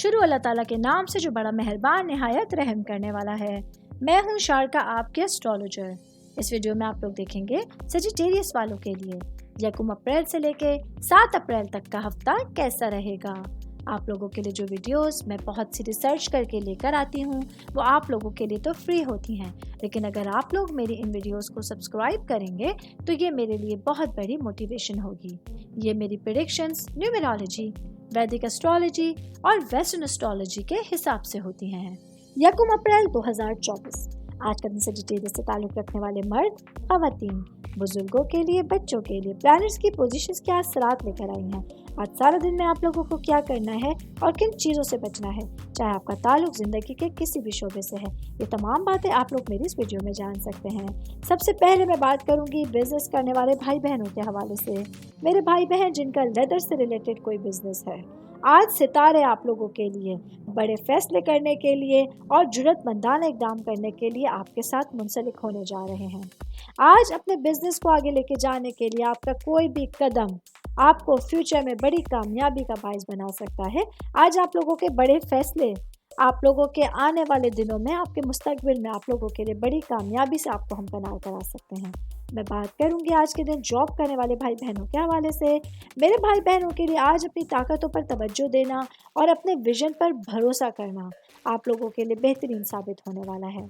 شروع اللہ تعالیٰ کے نام سے جو بڑا مہربان نہایت رحم کرنے والا ہے۔ میں ہوں شارکا، آپ کے اسٹرالوجر۔ اس ویڈیو میں آپ لوگ دیکھیں گے سیجیٹیریس والوں کے لیے 1 اپریل سے لے کے 7 اپریل تک کا ہفتہ کیسا رہے گا۔ آپ لوگوں کے لیے جو ویڈیوز میں بہت سی ریسرچ کر کے لے کر آتی ہوں وہ آپ لوگوں کے لیے تو فری ہوتی ہیں، لیکن اگر آپ لوگ میری ان ویڈیوز کو سبسکرائب کریں گے تو یہ میرے لیے بہت بڑی موٹیویشن ہوگی۔ یہ میری پریڈکشنز نیومرالوجی، ویدک اسٹرالوجی اور ویسٹرن اسٹرالوجی کے حساب سے ہوتی ہیں۔ 1 اپریل 2024 آج کا دن سیجیٹیریس سے تعلق رکھنے والے مرد، خواتین، بزرگوں کے لیے، بچوں کے لیے پلانٹس کی پوزیشنز کے اثرات لے کر آئی ہیں۔ آج سارا دن میں آپ لوگوں کو کیا کرنا ہے اور کن چیزوں سے بچنا ہے، چاہے آپ کا تعلق زندگی کے کسی بھی شعبے سے ہے، یہ تمام باتیں آپ لوگ میری اس ویڈیو میں جان سکتے ہیں۔ سب سے پہلے میں بات کروں گی بزنس کرنے والے بھائی بہنوں کے حوالے سے۔ میرے بھائی بہن جن کا لیدر سے ریلیٹڈ کوئی بزنس ہے، آج ستارے آپ لوگوں کے لیے بڑے فیصلے کرنے کے لیے اور جرأت مندانہ اقدام کرنے کے لیے آپ کے ساتھ منسلک ہونے جا رہے ہیں۔ آج اپنے بزنس کو آگے لے کے جانے کے لیے آپ کا کوئی بھی قدم آپ کو فیوچر میں بڑی کامیابی کا باعث بنا سکتا ہے۔ آج آپ لوگوں کے بڑے فیصلے آپ لوگوں کے آنے والے دنوں میں آپ کے مستقبل میں آپ لوگوں کے لیے بڑی کامیابی سے آپ کو ہمکنار کرا سکتے ہیں۔ میں بات کروں گی آج کے دن جاب کرنے والے بھائی بہنوں کے حوالے سے۔ میرے بھائی بہنوں کے لیے آج اپنی طاقتوں پر توجہ دینا اور اپنے ویژن پر بھروسہ کرنا آپ لوگوں کے لیے بہترین ثابت ہونے والا ہے۔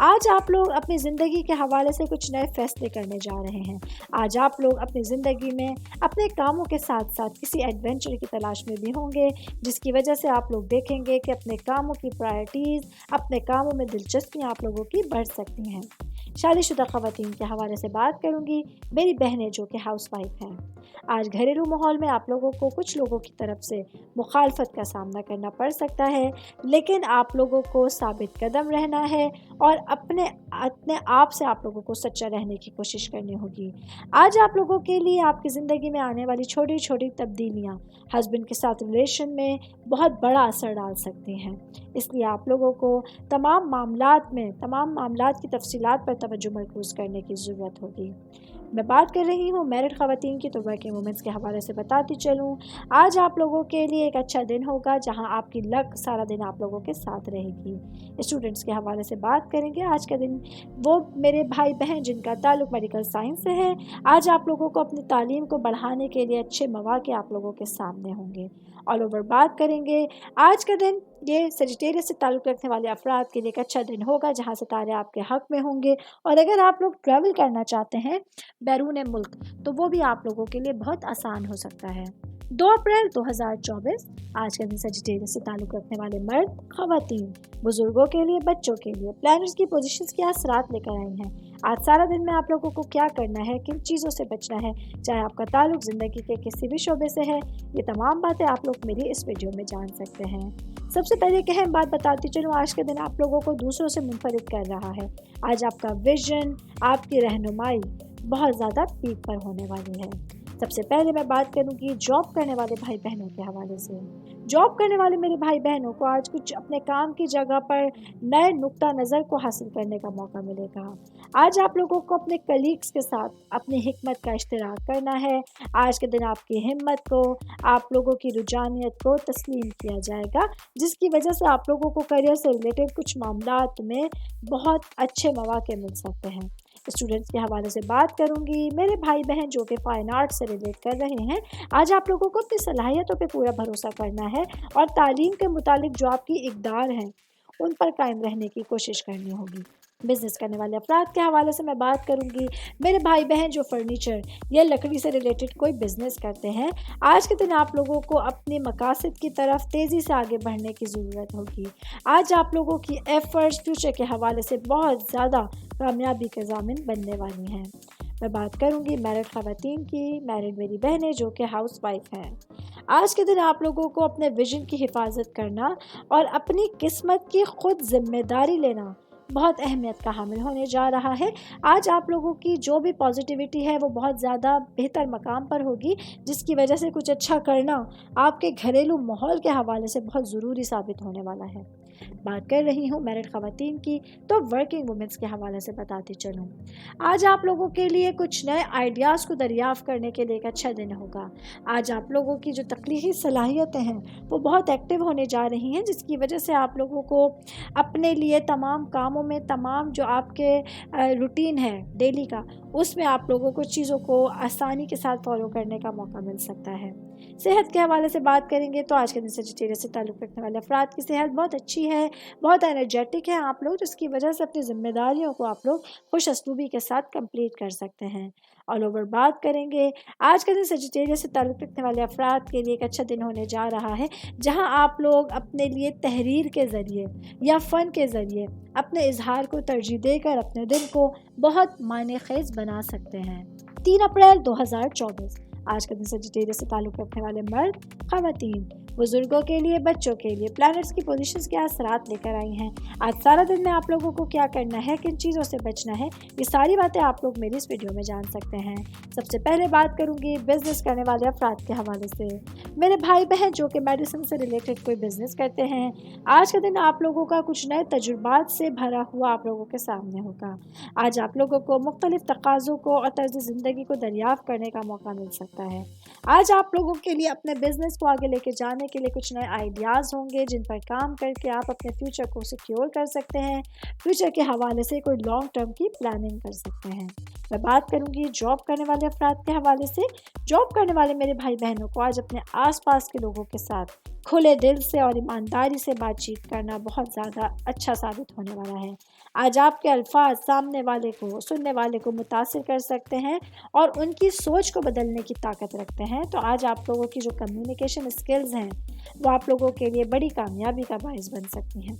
آج آپ لوگ اپنی زندگی کے حوالے سے کچھ نئے فیصلے کرنے جا رہے ہیں۔ آج آپ لوگ اپنی زندگی میں اپنے کاموں کے ساتھ ساتھ کسی ایڈونچر کی تلاش میں بھی ہوں گے، جس کی وجہ سے آپ لوگ دیکھیں گے کہ اپنے کاموں کی پرائرٹیز، اپنے کاموں میں دلچسپیاں آپ لوگوں کی بڑھ سکتی ہیں۔ شادی شدہ خواتین کے حوالے سے بات کروں گی، میری بہنیں جو کہ ہاؤس وائف ہیں۔ آج گھریلو ماحول میں آپ لوگوں کو کچھ لوگوں کی طرف سے مخالفت کا سامنا کرنا پڑ سکتا ہے، لیکن آپ لوگوں کو ثابت قدم رہنا ہے اور اپنے آپ سے آپ لوگوں کو سچا رہنے کی کوشش کرنی ہوگی۔ آج آپ لوگوں کے لیے آپ کی زندگی میں آنے والی چھوٹی چھوٹی تبدیلیاں ہسبینڈ کے ساتھ ریلیشن میں بہت بڑا اثر ڈال سکتی ہیں، اس لیے آپ لوگوں کو تمام معاملات کی تفصیلات پر توجہ مرکوز کرنے کی ضرورت ہوگی۔ میں بات کر رہی ہوں میرڈ خواتین کی، تو ورکنگ وومنس کے حوالے سے بتاتی چلوں، آج آپ لوگوں کے لیے ایک اچھا دن ہوگا جہاں آپ کی لک سارا دن آپ لوگوں کے ساتھ رہے گی۔ اسٹوڈنٹس کے حوالے سے بات کریں گے، آج کا دن وہ میرے بھائی بہن جن کا تعلق میڈیکل سائنس سے ہے، آج آپ لوگوں کو اپنی تعلیم کو بڑھانے کے لیے اچھے مواقع آپ لوگوں کے سامنے ہوں گے۔ آل اوور بات کریں گے، آج کا دن یہ سیجیٹیریس سے تعلق رکھنے والے افراد کے لیے ایک اچھا دن ہوگا جہاں ستارے آپ کے حق میں ہوں گے، اور اگر آپ لوگ ٹریول کرنا چاہتے ہیں بیرون ملک تو وہ بھی آپ لوگوں کے لیے بہت آسان ہو سکتا ہے۔ 2 اپریل 2024 آج کا دن سیجیٹیریس سے تعلق رکھنے والے مرد، خواتین، بزرگوں کے لیے، بچوں کے لیے پلانٹس کی پوزیشنز کے اثرات لے کر آئی ہیں۔ آج سارا دن میں آپ لوگوں کو کیا کرنا ہے، کن چیزوں سے بچنا ہے، چاہے آپ کا تعلق زندگی کے کسی بھی شعبے سے ہے، یہ تمام باتیں آپ لوگ میری اس ویڈیو میں جان سکتے ہیں۔ سب سے پہلے ایک اہم بات بتاتی چلوں، آج کے دن آپ لوگوں کو دوسروں سے منفرد کر رہا ہے۔ آج آپ کا ویژن، آپ کی رہنمائی بہت زیادہ پیک پر ہونے والی ہے۔ سب سے پہلے میں بات کروں گی جاب کرنے والے بھائی بہنوں کے حوالے سے۔ جاب کرنے والے میرے بھائی بہنوں کو آج کچھ اپنے کام کی جگہ پر نئے نقطہ نظر کو حاصل کرنے کا موقع ملے گا۔ آج آپ لوگوں کو اپنے کلیگز کے ساتھ اپنی حکمت کا اشتراک کرنا ہے۔ آج کے دن آپ کی ہمت کو، آپ لوگوں کی رجحانیت کو تسلیم کیا جائے گا، جس کی وجہ سے آپ لوگوں کو کریئر سے ریلیٹڈ کچھ معاملات میں بہت اچھے مواقع مل سکتے ہیں۔ اسٹوڈنٹس کے حوالے سے بات کروں گی، میرے بھائی بہن جو کہ فائن آرٹ سے ریلیٹ کر رہے ہیں، آج آپ لوگوں کو اپنی صلاحیتوں پہ پورا بھروسہ کرنا ہے اور تعلیم کے متعلق جو آپ کی اقدار ہیں ان پر قائم رہنے کی کوشش کرنی ہوگی۔ بزنس کرنے والے افراد کے حوالے سے میں بات کروں گی، میرے بھائی بہن جو فرنیچر یا لکڑی سے ریلیٹڈ کوئی بزنس کرتے ہیں، آج کے دن آپ لوگوں کو اپنے مقاصد کی طرف تیزی سے آگے بڑھنے کی ضرورت ہوگی۔ آج آپ لوگوں کی ایفرٹس فیوچر کے حوالے سے بہت زیادہ کامیابی کے ضامن بننے والی ہیں۔ میں بات کروں گی میرڈ خواتین کی، میرڈ میری بہنیں جو کہ ہاؤس وائف ہیں۔ آج کے دن آپ لوگوں کو اپنے ویژن کی حفاظت کرنا اور اپنی قسمت کی خود ذمہ داری لینا بہت اہمیت کا حامل ہونے جا رہا ہے۔ آج آپ لوگوں کی جو بھی پازیٹیوٹی ہے وہ بہت زیادہ بہتر مقام پر ہوگی، جس کی وجہ سے کچھ اچھا کرنا آپ کے گھریلو ماحول کے حوالے سے بہت ضروری ثابت ہونے والا ہے۔ बात कर रही हूँ मैरिड ख़वातीन की, तो वर्किंग वुमेंस के हवाले से बताती चलूँ। आज आप लोगों के लिए कुछ नए आइडियाज़ को दरियाफ़्त करने के लिए एक अच्छा दिन होगा। आज आप लोगों की जो तख्लीक़ी सलाहियतें हैं वो बहुत एक्टिव होने जा रही हैं, जिसकी वजह से आप लोगों को अपने लिए तमाम कामों में, तमाम जो आपके रूटीन है डेली का, उसमें आप लोगों को चीज़ों को आसानी के साथ फॉलो करने का मौका मिल सकता है। सेहत के हवाले से बात करेंगे तो आज के दिन सजिटेरियस से ताल्लुक़ रखने वाले अफराद की सेहत बहुत अच्छी है, बहुत एनर्जेटिक है आप लोग, जिसकी वजह से अपनी ज़िम्मेदारियों को आप लोग खुश असलूबी के साथ कंप्लीट कर सकते हैं। ऑल ओवर बात करेंगे, आज का दिन सजिटेरियस से ताल्लुक़ रखने वाले अफराद के लिए एक अच्छा दिन होने जा रहा है, जहाँ आप लोग अपने लिए तहरीर के ज़रिए या फ़न के ज़रिए अपने इजहार को तरजीह देकर अपने दिन को बहुत मायने खेज़ बना सकते हैं। 3 अप्रैल 2024 आज का दिन सजिटेरियस से ताल्लुक़ रखने वाले मर्द, ख़वातीन, बुजुर्गों के लिए, बच्चों के लिए प्लैनेट्स की पोजीशंस के असरात लेकर आई हैं। आज सारा दिन में आप लोगों को क्या करना है, किन चीज़ों से बचना है, ये सारी बातें आप लोग मेरी इस वीडियो में जान सकते हैं। सबसे पहले बात करूंगी बिजनेस करने वाले अफराद के हवाले से। मेरे भाई बहन जो कि मेडिसिन से रिलेटेड कोई बिजनेस करते हैं, आज का दिन आप लोगों का कुछ नए तजुर्बात से भरा हुआ आप लोगों के सामने होगा। आज आप लोगों को मुख्तलिफ तकाज़ों को और तर्ज़ ज़िंदगी को दरियाफ़्त करने का मौका मिल सकता है। आज आप लोगों के लिए अपने बिजनेस को आगे लेके जाने के लिए कुछ नए आइडियाज़ होंगे, जिन पर काम करके आप अपने फ्यूचर को सिक्योर कर सकते हैं। फ्यूचर के हवाले से कोई लॉन्ग टर्म की प्लानिंग कर सकते हैं। मैं बात करूंगी जॉब करने वाले अफराद के हवाले से। जॉब करने वाले मेरे भाई बहनों को आज अपने आसपास के लोगों के साथ खुले दिल से और ईमानदारी से बातचीत करना बहुत ज़्यादा अच्छा साबित होने वाला है। आज आपके अल्फाज सामने वाले को, सुनने वाले को मुतासिर कर सकते हैं और उनकी सोच को बदलने की ताकत रखते हैं। तो आज आप लोगों की जो कम्युनिकेशन स्किल्स हैं वो आप लोगों के लिए बड़ी कामयाबी का बाइस बन सकती हैं।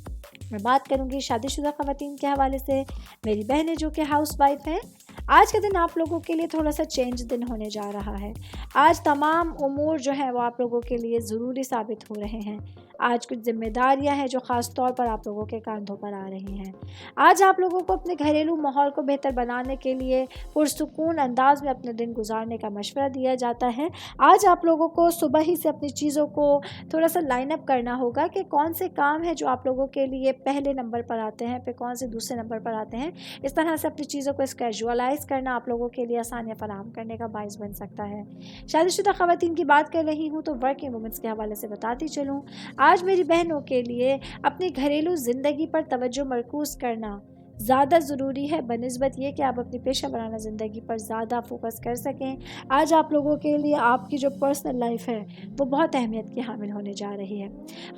मैं बात करूंगी शादीशुदा ख़वातीन के हवाले से। मेरी बहनें जो कि हाउस वाइफ हैं, आज के दिन आप लोगों के लिए थोड़ा सा चेंज दिन होने जा रहा है। आज तमाम उमूर जो है वो आप लोगों के लिए ज़रूरी साबित हो रहे हैं। आज कुछ जिम्मेदारियां हैं जो ख़ास तौर पर आप लोगों के कंधों पर आ रही हैं। आज आप लोगों को अपने घरेलू माहौल को बेहतर बनाने के लिए पुरसुकून अंदाज में अपने दिन गुजारने का मशवरा दिया जाता है। आज आप लोगों को सुबह ही से अपनी चीज़ों को थोड़ा सा लाइन अप करना होगा कि कौन से काम है जो आप लोगों के लिए पहले नंबर पर आते हैं, फिर कौन से दूसरे नंबर पर आते हैं। इस तरह से अपनी चीज़ों को स्केजुअलाइज करना आप लोगों के लिए आसानियाँ फराहम करने का बाइस बन सकता है। शादीशुदा ख़वातीन की बात कर रही हूँ तो वर्किंग वुमेंस के हवाले से बताती चलूँ। आज मेरी बहनों के लिए अपनी घरेलू ज़िंदगी पर तवज्जो मरकूज़ करना ज़्यादा ज़रूरी है बनिस्बत ये कि आप अपनी पेशा वराना ज़िंदगी पर ज़्यादा फोकस कर सकें। आज आप लोगों के लिए आपकी जो पर्सनल लाइफ है वो बहुत अहमियत की हामिल होने जा रही है।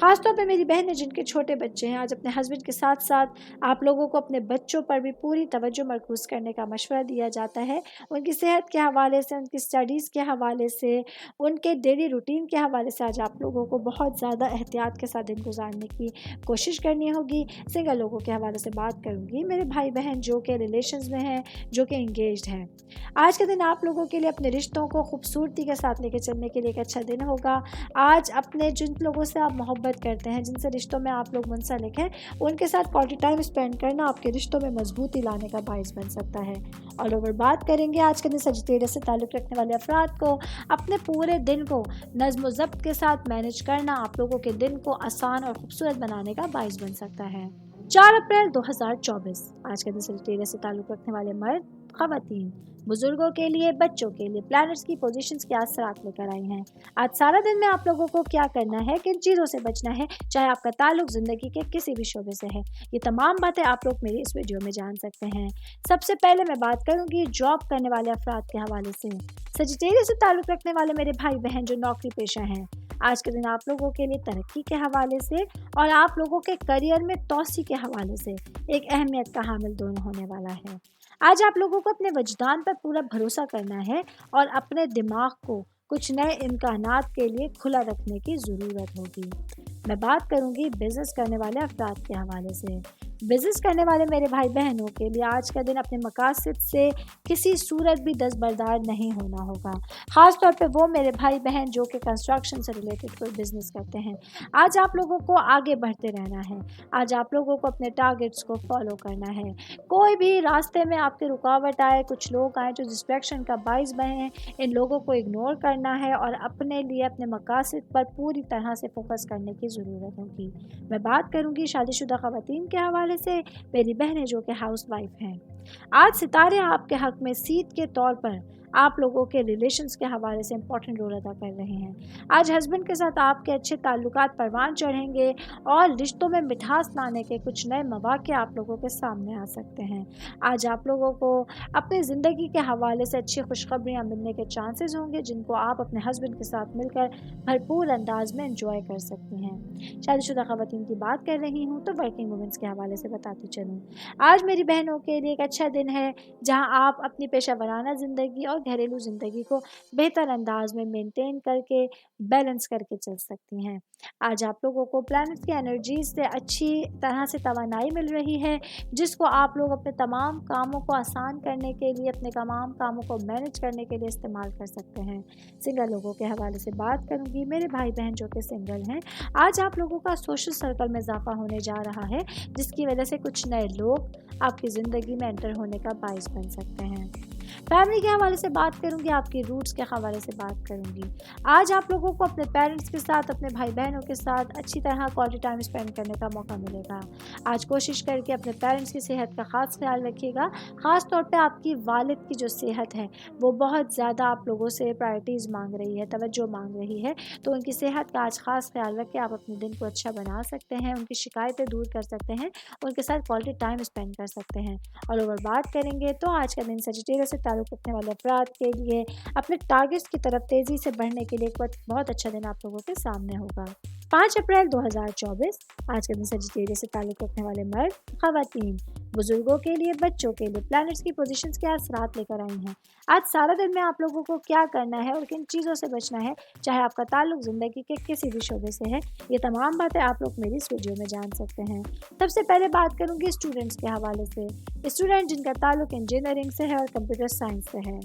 ख़ासतौर पे मेरी बहनें जिनके छोटे बच्चे हैं, आज अपने हस्बैंड के साथ साथ आप लोगों को अपने बच्चों पर भी पूरी तवज्जो मरकूज़ करने का मशवरा दिया जाता है। उनकी सेहत के हवाले से, उनकी स्टडीज़ के हवाले से, उनके डेली रूटीन के हवाले से आज आप लोगों को बहुत ज़्यादा एहतियात के साथ दिन गुजारने की कोशिश करनी होगी। सिंगल लोगों के हवाले से बात करूँगी। मेरे भाई बहन जो कि रिलेशंस में हैं, जो कि इंगेज्ड हैं, आज के दिन आप लोगों के लिए अपने रिश्तों को खूबसूरती के साथ लेकर चलने के लिए एक अच्छा दिन होगा। आज अपने जिन लोगों से आप मोहब्बत करते हैं, जिनसे रिश्तों में आप लोग मुंसलिक हैं, उनके साथ क्वालिटी टाइम स्पेंड करना आपके रिश्तों में मजबूती लाने का बाइस बन सकता है। ऑल ओवर बात करेंगे आज के दिन सजिटेरियस से ताल्लुक़ रखने वाले अफराद को अपने पूरे दिन को नज़्म व ज़ब्त के साथ मैनेज करना आप लोगों के दिन को आसान और खूबसूरत बनाने का बाइस बन सकता है। 4 अप्रैल 2024 आज के दिन सजिटेरियस से ताल्लुक़ रखने वाले मर्द, ख़वातीन, बुजुर्गों के लिए, बच्चों के लिए प्लैनेट्स की पोजीशंस के असरात लेकर आई हैं। आज सारा दिन में आप लोगों को क्या करना है, किन चीज़ों से बचना है, चाहे आपका ताल्लुक ज़िंदगी के किसी भी शोबे से है, ये तमाम बातें आप लोग मेरी इस वीडियो में जान सकते हैं। सबसे पहले मैं बात करूँगी जॉब करने वाले अफराद के हवाले से। सजिटेरियस से ताल्लुक़ रखने वाले मेरे भाई बहन जो नौकरी पेशा हैं, आज के दिन आप लोगों के लिए तरक्की के हवाले से और आप लोगों के करियर में तोसी के हवाले से एक अहमियत का हामिल दोनों होने वाला है। आज आप लोगों को अपने वजदान पर पूरा भरोसा करना है और अपने दिमाग को कुछ नए इम्कानात के लिए खुला रखने की ज़रूरत होगी। मैं बात करूंगी बिजनेस करने वाले अफराद के हवाले से। बिजनेस करने वाले मेरे भाई बहनों के लिए आज का दिन अपने मकासद से किसी सूरत भी दस्तबरदार नहीं होना होगा। ख़ास तौर पे वो मेरे भाई बहन जो कि कंस्ट्रक्शन से रिलेटेड कोई बिजनेस करते हैं। आज आप लोगों को आगे बढ़ते रहना है। आज आप लोगों को अपने टारगेट्स को फॉलो करना है। कोई भी रास्ते में आपके रुकावट आए, कुछ लोग आए जो डिस्ट्रैक्शन का बाइस बने, इन लोगों को इग्नोर करना है और अपने लिए अपने मकासद पर पूरी तरह से फोकस करने की ज़रूरत होगी। मैं बात करूँगी शादीशुदा ख़वातीन के हवाले से, मेरी बहनें जो कि हाउस वाइफ हैं। आज सितारे आपके हक़ में सीट के तौर पर आप लोगों के रिलेशंस के हवाले से इम्पॉर्टेंट रोल अदा कर रहे हैं। आज हस्बैंड के साथ आपके अच्छे ताल्लुकात परवान चढ़ेंगे और रिश्तों में मिठास लाने के कुछ नए मौक़े आप लोगों के सामने आ सकते हैं। आज आप लोगों को अपनी ज़िंदगी के हवाले से अच्छी खुशखबरियाँ मिलने के चांसेस होंगे जिनको आप अपने हस्बैंड के साथ मिलकर भरपूर अंदाज में एंजॉय कर सकती हैं। शादीशुदा ख़वातीन की बात कर रही हूँ तो वर्किंग वुमेंस के हवाले से बताती चलूँ। आज मेरी बहनों के लिए एक अच्छा दिन है जहाँ आप अपनी पेशा वराना ज़िंदगी और घरेलू ज़िंदगी को बेहतर अंदाज में मेंटेन करके बैलेंस करके चल सकती हैं। आज आप लोगों को प्लैनेट्स की एनर्जीज से अच्छी तरह से तवानाई मिल रही है जिसको आप लोग अपने तमाम कामों को आसान करने के लिए, अपने तमाम कामों को मैनेज करने के लिए इस्तेमाल कर सकते हैं। सिंगल लोगों के हवाले से बात करूंगी। मेरे भाई बहन जो कि सिंगल हैं, आज आप लोगों का सोशल सर्कल में इजाफा होने जा रहा है जिसकी वजह से कुछ नए लोग आपकी ज़िंदगी में एंटर होने का बाइस बन सकते हैं। फैमिली के हवाले से बात करूंगी, आपकी रूट्स के हवाले से बात करूंगी। आज आप लोगों को अपने पेरेंट्स के साथ, अपने भाई बहनों के साथ अच्छी तरह क्वालिटी टाइम स्पेंड करने का मौका मिलेगा। आज कोशिश करके अपने पेरेंट्स की सेहत का ख़ास ख्याल रखिएगा। ख़ास तौर पे आपकी वालिद की जो सेहत है वो बहुत ज़्यादा आप लोगों से प्रायोरिटीज़ मांग रही है, तवज्जो मांग रही है, तो उनकी सेहत का आज ख़ास ख्याल रख के आप अपने दिन को अच्छा बना सकते हैं, उनकी शिकायतें दूर कर सकते हैं, उनके साथ क्वालिटी टाइम स्पेंड कर सकते हैं। और ओवर बात करेंगे तो आज का दिन सजिटेरियस से ताल्लुक़ रखने वाले अफराद के लिए अपने टारगेट्स की तरफ तेज़ी से बढ़ने के लिए एक बहुत अच्छा दिन आप लोगों के सामने होगा। 5 अप्रैल 2024 आज के दिन सजिटेरियस से ताल्लुक़ रखने वाले मर्द, ख़वातीन, बुजुर्गों के लिए, बच्चों के लिए प्लैनेट्स की पोजीशंस के असरात लेकर आई हैं। आज सारा दिन में आप लोगों को क्या करना है और किन चीज़ों से बचना है, चाहे आपका ताल्लुक ज़िंदगी के किसी भी शोबे से है, ये तमाम बातें आप लोग मेरी इस वीडियो में जान सकते हैं। सबसे पहले बात करूंगी स्टूडेंट्स के हवाले से। स्टूडेंट जिनका ताल्लुक इंजीनियरिंग से है और कंप्यूटर साइंस से है,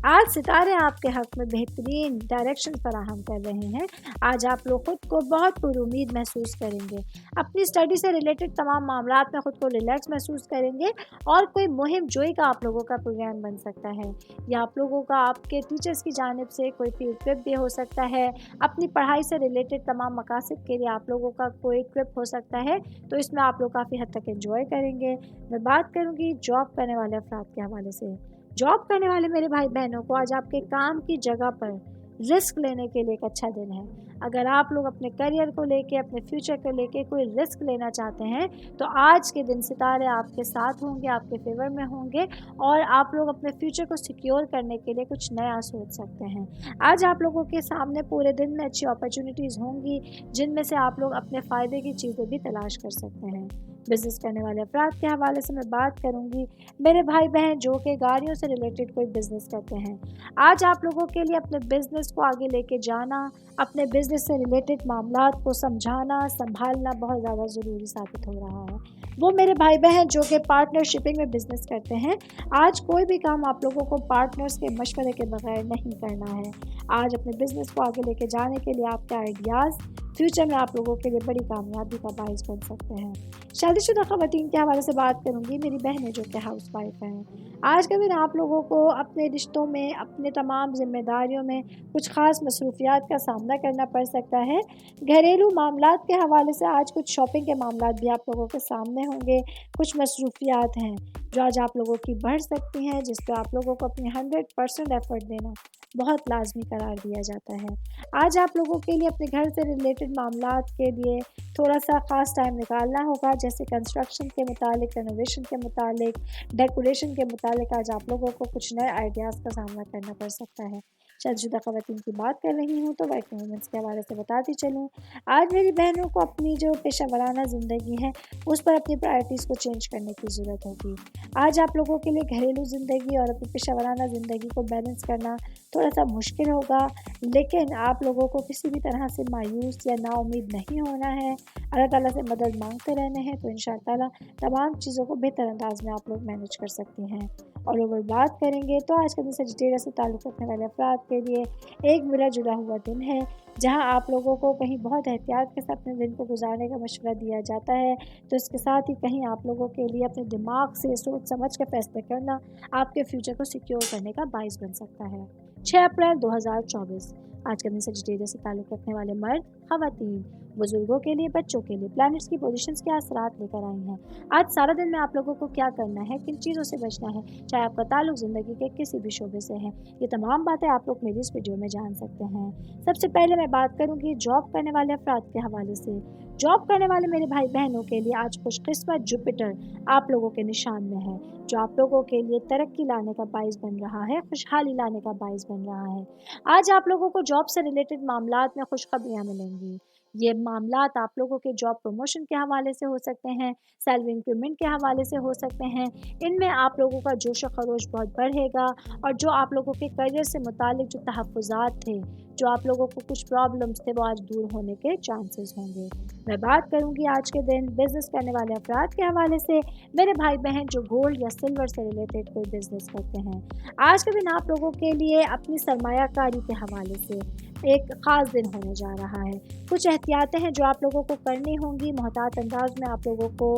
आज सितारे आपके हक़ में बेहतरीन डायरेक्शन फराहम कर रहे हैं। आज आप लोग खुद को बहुत पुरुमीद महसूस करेंगे, अपनी स्टडी से रिलेटेड तमाम मामलात में खुद को रिलैक्स महसूस करेंगे और कोई मुहिम जोई का आप लोगों का प्रोग्राम बन सकता है या आप लोगों का आपके टीचर्स की जानिब से कोई फील्ड ट्रिप भी हो सकता है। अपनी पढ़ाई से रिलेटेड तमाम मकासद के लिए आप लोगों का कोई ट्रिप हो सकता है, तो इसमें आप लोग काफ़ी हद तक एंजॉय करेंगे। मैं बात करूँगी जॉब करने वाले अफराद के हवाले से। जॉब करने वाले मेरे भाई बहनों को आज आपके काम की जगह पर रिस्क लेने के लिए एक अच्छा दिन है। अगर आप लोग अपने करियर को लेके, अपने फ्यूचर को लेके कोई रिस्क लेना चाहते हैं तो आज के दिन सितारे आपके साथ होंगे, आपके फेवर में होंगे और आप लोग अपने फ्यूचर को सिक्योर करने के लिए कुछ नया सोच सकते हैं। आज आप लोगों के सामने पूरे दिन में अच्छी अपॉर्चुनिटीज़ होंगी जिनमें से आप लोग अपने फ़ायदे की चीज़ें भी तलाश कर सकते हैं। बिज़नेस करने वाले अफराद के हवाले से मैं बात करूंगी। मेरे भाई बहन जो कि गाड़ियों से रिलेटेड कोई बिज़नेस करते हैं, आज आप लोगों के लिए अपने बिज़नेस को आगे लेके जाना, अपने बिज़नेस से रिलेटेड मामलात को समझाना, संभालना बहुत ज़्यादा ज़रूरी साबित हो रहा है। वो मेरे भाई बहन जो कि पार्टनरशिपिंग में बिज़नेस करते हैं, आज कोई भी काम आप लोगों को पार्टनर्स के मशवरे के बगैर नहीं करना है। आज अपने बिज़नेस को आगे लेके जाने के लिए आपके आइडियाज़ फ्यूचर में आप लोगों के लिए बड़ी कामयाबी का बाइस बन सकते हैं। शादीशुदा ख़वातीन के हवाले से बात करूंगी। मेरी बहनें जो कि हाउस वाइफ हैं, आज के दिन आप लोगों को अपने रिश्तों में, अपने तमाम जिम्मेदारियों में कुछ ख़ास मसरूफियात का सामना करना पड़ सकता है। घरेलू मामलात के हवाले से आज कुछ शॉपिंग के मामलात भी आप लोगों के सामने होंगे। कुछ मसरूफियात हैं जो आज आप लोगों की बढ़ सकती हैं, जिस पर आप लोगों को अपनी 100% एफर्ट देना बहुत लाजमी करार दिया जाता है। आज आप लोगों के लिए अपने घर से रिलेटेड मामलात के लिए थोड़ा सा ख़ास टाइम निकालना होगा, जैसे कंस्ट्रक्शन के मुतालिक, रेनोवेशन के मुतालिक, डेकोरेशन के मुतालिक आज आप लोगों को कुछ नए आइडियाज़ का सामना करना पड़ सकता है। शादी शुदा ख़वातीन की बात कर रही हूँ तो वर्किंग वुमेंस के हवाले से बताती चलूँ। आज मेरी बहनों को अपनी जो पेशा वराना ज़िंदगी है उस पर अपनी प्रायोरिटीज़ को चेंज करने की ज़रूरत होगी। आज आप लोगों के लिए घरेलू ज़िंदगी और अपनी पेशा वराना ज़िंदगी को बैलेंस करना थोड़ा सा मुश्किल होगा, लेकिन आप लोगों को किसी भी तरह से मायूस या नाउम्मीद नहीं होना है। अल्लाह ताला से मदद मांगते रहने हैं तो इंशाअल्लाह ताला तमाम चीज़ों को बेहतर अंदाज में आप लोग मैनेज कर सकती हैं। और अगर बात करेंगे तो आज का दिन सजिटेरियस से ताल्लुक़ रखने वाले अफराद के लिए एक मिला जुला हुआ दिन है, जहां आप लोगों को कहीं बहुत एहतियात के साथ अपने दिन को गुजारने का मशवरा दिया जाता है, तो इसके साथ ही कहीं आप लोगों के लिए अपने दिमाग से सोच समझ के फैसले करना आपके फ्यूचर को सिक्योर करने का बाइस बन सकता है। 6 अप्रैल 2024 आज का दिन सजिटेरियस से ताल्लुक़ रखने वाले मर्द, ख़वातीन, बुजुर्गों के लिए, बच्चों के लिए प्लैनेट्स की पोजीशंस के असरात लेकर आई हैं। आज सारा दिन में आप लोगों को क्या करना है, किन चीज़ों से बचना है, चाहे आपका ताल्लुक ज़िंदगी के किसी भी शोबे से है, ये तमाम बातें आप लोग मेरी इस वीडियो में जान सकते हैं। सबसे पहले मैं बात करूँगी जॉब करने वाले अफराद के हवाले से। जॉब करने वाले मेरे भाई बहनों के लिए आज खुशकिस्मत जुपिटर आप लोगों के निशान में है, जो आप लोगों के लिए तरक्की लाने का बाइस बन रहा है, खुशहाली लाने का बाइस बन रहा है। आज आप लोगों को जॉब से रिलेटेड मामलात में खुशखबरियाँ मिलेंगी। ये मामलात आप लोगों के जॉब प्रमोशन के हवाले से हो सकते हैं, सैलरी इंक्रीमेंट के हवाले से हो सकते हैं। इनमें आप लोगों का जोश व खरोश बहुत बढ़ेगा और जो आप लोगों के करियर से मुतालिक जो तहफ़्फ़ुज़ात थे, जो आप लोगों को कुछ प्रॉब्लम्स थे, वो आज दूर होने के चांसेस होंगे। मैं बात करूंगी आज के दिन बिज़नेस करने वाले अफराद के हवाले से। मेरे भाई बहन जो गोल्ड या सिल्वर से रिलेटेड कोई बिज़नेस करते हैं, आज के दिन आप लोगों के लिए अपनी सरमायाकारी के हवाले से एक ख़ास दिन होने जा रहा है। कुछ एहतियातें हैं जो आप लोगों को करनी होंगी। मोहतात अंदाज में आप लोगों को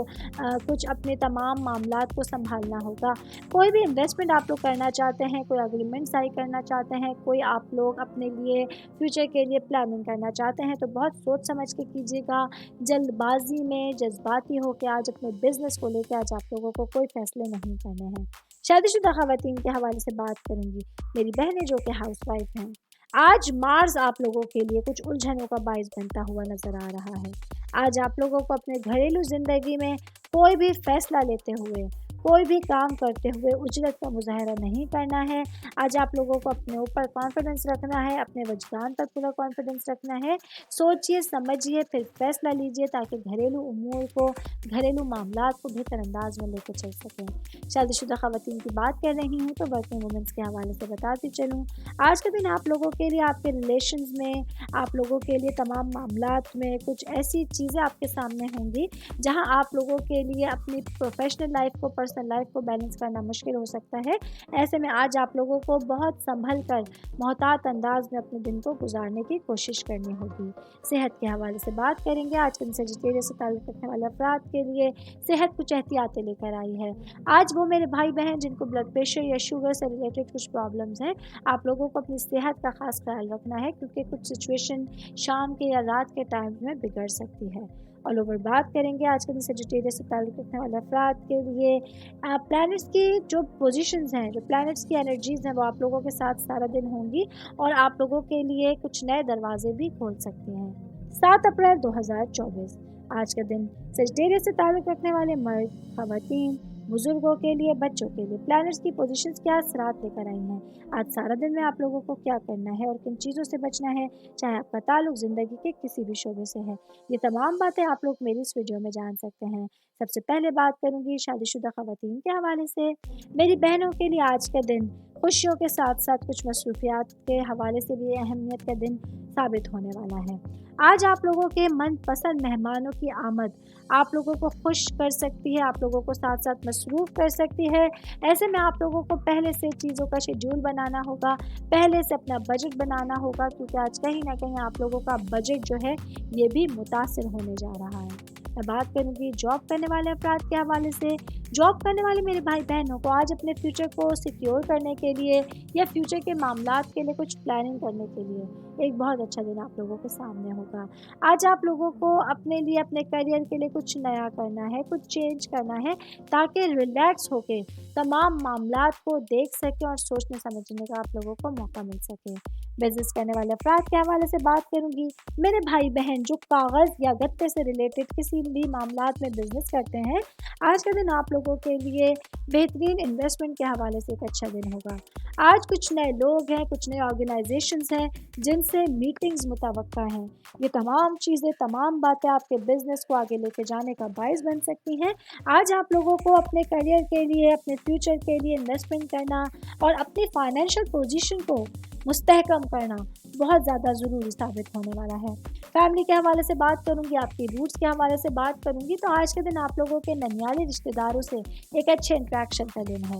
कुछ अपने तमाम मामलात को संभालना होगा। कोई भी इन्वेस्टमेंट आप लोग करना चाहते हैं, कोई एग्रीमेंट साइन करना चाहते हैं, कोई आप लोग अपने लिए फ्यूचर के लिए प्लानिंग करना चाहते हैं, तो बहुत सोच समझ के कीजिएगा। जल्दबाजी में जज्बाती होकर आज अपने बिज़नेस को लेकर आज आप लोगों को कोई फ़ैसले नहीं करने हैं। शादीशुदा ख़वातीन के हवाले से बात करूँगी। मेरी बहनें जो कि हाउसवाइफ हैं, आज मार्स आप लोगों के लिए कुछ उलझनों का बाइस बनता हुआ नज़र आ रहा है। आज आप लोगों को अपने घरेलू ज़िंदगी में कोई भी फ़ैसला लेते हुए, कोई भी काम करते हुए उजरत का मुजाहरा नहीं करना है। आज आप लोगों को अपने ऊपर कॉन्फिडेंस रखना है, अपने वजदान पर पूरा कॉन्फिडेंस रखना है। सोचिए, समझिए, फिर फैसला लीजिए ताकि घरेलू उमूर को, घरेलू मामलात को बेहतर अंदाज में लेकर चल सकें। शादीशुदा ख़वातीन की बात कर रही हूँ तो वर्किंग वुमेंस के हवाले से बताती चलूँ। आज के दिन आप लोगों के लिए, आपके रिलेशंस में, आप लोगों के लिए तमाम मामलात में कुछ ऐसी चीज़ें आपके सामने होंगी जहाँ आप लोगों के लिए अपनी प्रोफेशनल लाइफ को, पर्सनल लाइफ को बैलेंस करना मुश्किल हो सकता है। ऐसे में आज आप लोगों को बहुत संभल कर मोहतात अंदाज में अपने दिन को गुजारने की कोशिश करनी होगी। सेहत के हवाले से बात करेंगे। आज के दिन सजिटेरियस से ताल्लुक़ रखने वाले अफराद के लिए सेहत कुछ एहतियातें लेकर आई है। आज वो मेरे भाई बहन जिनको ब्लड प्रेशर या शुगर से रिलेटेड कुछ प्रॉब्लम्स हैं, आप लोगों को अपनी सेहत का ख़ास ख्याल रखना है, क्योंकि कुछ सिचुएशन शाम के या रात के टाइम में बिगड़ सकती है। ऑल ओवर बात करेंगे आज के दिन सजिटेरियस से ताल्लुक़ रखने वाले अफराद के लिए प्लैनेट्स की जो पोजीशंस हैं, जो प्लैनेट्स की एनर्जीज़ हैं, वो आप लोगों के साथ सारा दिन होंगी और आप लोगों के लिए कुछ नए दरवाजे भी खोल सकती हैं। 7 अप्रैल 2024 आज का दिन सजिटेरियस से ताल्लुक़ रखने वाले मर्द, ख़वातीन, बुजुर्गों के लिए, बच्चों के लिए प्लैनेट्स की पोजीशंस क्या असरात लेकर आई हैं। आज सारा दिन में आप लोगों को क्या करना है और किन चीज़ों से बचना है, चाहे आपका ताल्लुक ज़िंदगी के किसी भी शोबे से है, ये तमाम बातें आप लोग मेरी इस वीडियो में जान सकते हैं। सबसे पहले बात करूँगी शादीशुदा ख़वातीन के हवाले से। मेरी बहनों के लिए आज का दिन खुशियों के साथ साथ कुछ मसरूफियात के हवाले से भी अहमियत का दिन साबित होने वाला है। आज आप लोगों के मनपसंद मेहमानों की आमद आप लोगों को खुश कर सकती है, आप लोगों को साथ साथ मसरूफ़ कर सकती है। ऐसे में आप लोगों को पहले से चीज़ों का शेड्यूल बनाना होगा, पहले से अपना बजट बनाना होगा, क्योंकि आज कहीं ना कहीं आप लोगों का बजट जो है ये भी मुतासिर होने जा रहा है। मैं बात करूँगी जॉब करने वाले अफराद के हवाले से। जॉब करने वाले मेरे भाई बहनों को आज अपने फ्यूचर को सिक्योर करने के लिए या फ्यूचर के मामलात के लिए कुछ प्लानिंग करने के लिए एक बहुत अच्छा दिन आप लोगों के सामने होगा। आज आप लोगों को अपने लिए, अपने करियर के लिए कुछ नया करना है, कुछ चेंज करना है, ताकि रिलैक्स होके तमाम मामलात को देख सकें और सोचने समझने का आप लोगों को मौका मिल सके। बिजनेस करने वाले अफराद के हवाले से बात करूंगी। मेरे भाई बहन जो कागज़ या गत्ते से रिलेटेड किसी भी मामलात में बिजनेस करते हैं, आज का दिन आप लोगों के लिए बेहतरीन इन्वेस्टमेंट के हवाले से एक अच्छा दिन होगा। آج کچھ نئے لوگ ہیں، کچھ نئے آرگنائزیشنز ہیں جن سے میٹنگز متوقع ہیں. یہ تمام چیزیں، تمام باتیں آپ کے بزنس کو آگے لے کے جانے کا باعث بن سکتی ہیں. آج آپ لوگوں کو اپنے کیریئر کے لیے، اپنے فیوچر کے لیے انویسٹمنٹ کرنا اور اپنی فائنینشیل پوزیشن کو مستحکم کرنا بہت زیادہ ضروری ثابت ہونے والا ہے. فیملی کے حوالے سے بات کروں گی، آپ کی روٹس کے حوالے سے بات کروں گی، تو آج کے دن آپ لوگوں کے ننیالے رشتہ داروں سے ایک اچھے انٹریکشن کا دن ہے.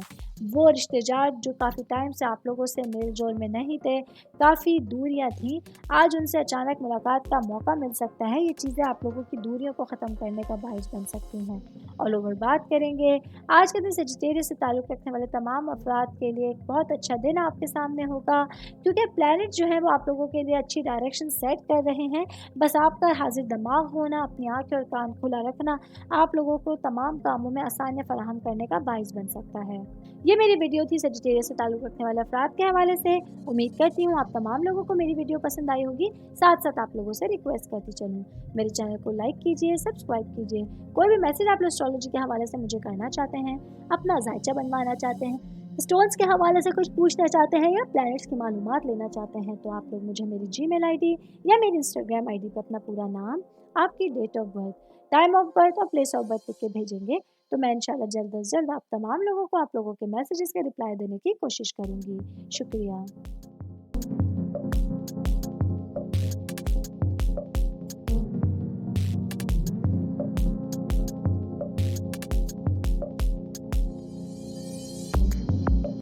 وہ رشتے دار جو کافی ٹائم سے آپ لوگوں سے میل جول میں نہیں تھے، کافی دوریاں تھیں، آج ان سے اچانک ملاقات کا موقع مل سکتا ہے. یہ چیزیں آپ لوگوں کی دوریوں کو ختم کرنے کا باعث بن سکتی ہیں. آل اوور بات کریں گے، آج کے دن سیجیٹیریس سے تعلق رکھنے والے تمام افراد کے لیے ایک بہت اچھا دن آپ کے سامنے ہوگا، کیونکہ پلانٹ جو ہے وہ آپ لوگوں کے لیے اچھی ڈائریکشن سیٹ کر رہے ہیں. بس آپ کا حاضر دماغ ہونا، اپنی آنکھیں اور کان کھلا رکھنا آپ لوگوں کو تمام کاموں میں آسانیاں فراہم کرنے کا باعث بن سکتا ہے. یہ میری ویڈیو تھی سیجیٹیریس سے تعلق رکھنے والے افراد کے حوالے سے. امید کرتی ہوں آپ تمام لوگوں کو میری ویڈیو پسند آئی ہوگی. ساتھ ساتھ آپ لوگوں سے ریکویسٹ کرتی چلوں، میرے چینل کو لائک کیجیے، سبسکرائب کیجیے. کوئی بھی میسج آپ اسٹرالوجی کے حوالے سے مجھے کرنا چاہتے ہیں، اپنا ذائچہ بنوانا چاہتے ہیں، اسٹونز کے حوالے سے کچھ پوچھنا چاہتے ہیں یا پلانٹس کی معلومات لینا چاہتے ہیں، تو آپ لوگ مجھے میری جی میل آئی ڈی یا میری انسٹاگرام آئی ڈی پہ اپنا پورا نام، آپ کی date of birth, time of birth اور پلیس آف برتھ لکھ کے بھیجیں گے. تو میں انشاءاللہ جلد از جلد آپ تمام لوگوں کو آپ لوگوں کے میسیجز کے رپلائی دینے کی کوشش کروں گی. شکریہ.